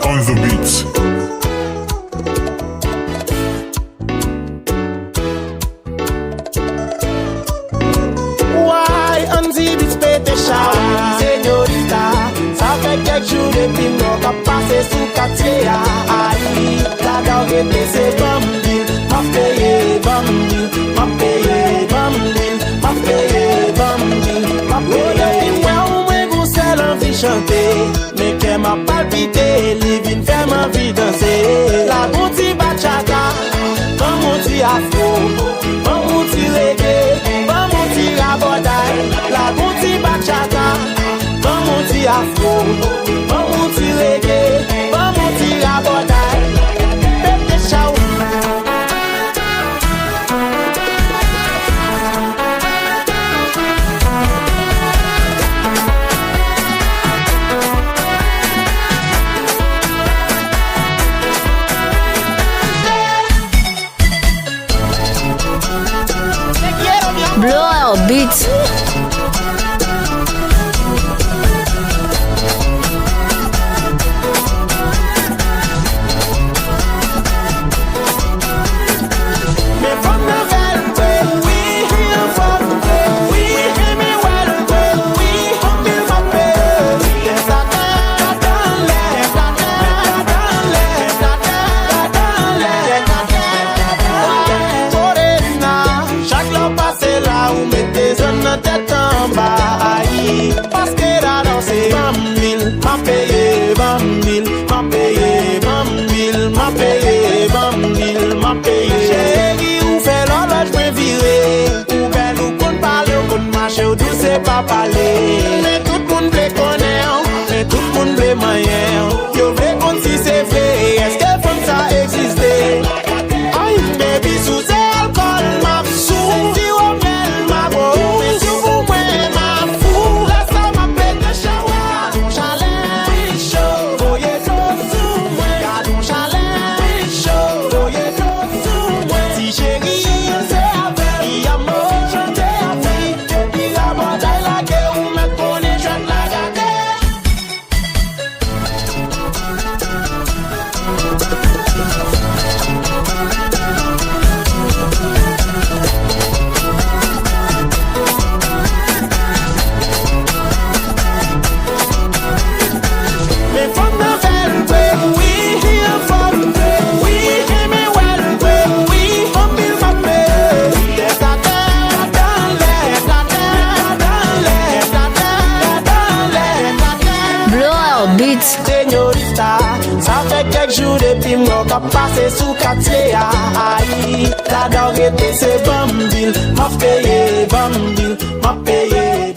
on the beat. Why on the beat pété chaoui, señorita? Ça fait quelques jours depuis mon cap passé sous quartier. Aïe, la drogue était c'est bambine. M'a payé bambine, m'a payé bambine, m'a payé bambine, m'a payé. Ouais, vous c'est l'envie chanter, mais qu'elle m'a palpité, living fait ma vie danser. La boutique bachata, comme on dit afro, comme on dit reggae, comme on dit rabodaille. La boutique bachata, comme on dit afro, comme on dit reggae, comme on dit rabodaille. Pété chaoui. Blowout Beats. Parce que la danse est bambile, m'a payé bambile, m'a payé bambile, m'a payé bambile, m'a payé. Chérie, ou fait l'horloge me virer, ou belle ou qu'on parle, ou qu'on marche, ou douce c'est pas parler. Mais tout le monde veut connaître, mais tout le monde veut manière. Yo veut qu'on si c'est vrai, est-ce que comme ça existe? Aïe, baby, sous alcool, m'a sous, si on mêle ma beau, mais si vous m'aimez, ma fou, là ça m'appelle de chawa. Ton chalet, chaud, voyez tout sous moi. Ton chalet, chaud, voyez tout sous moi. Si chérie, c'est avec, il y a mot, je t'ai appris. Depuis la bataille, la guerre, où me connaît, je te la garde. Mais from the very we hear from we hear me well, we humble my prayer. There's a terre dans l'air, la terre dans l'air, la terre dans l'air. Blowout Beats. Señorita, ça fait quelques jours depuis mon cap passé sous quartier. Aïe, la drogue était c'est bambile, m'a payé bambile, m'a payé.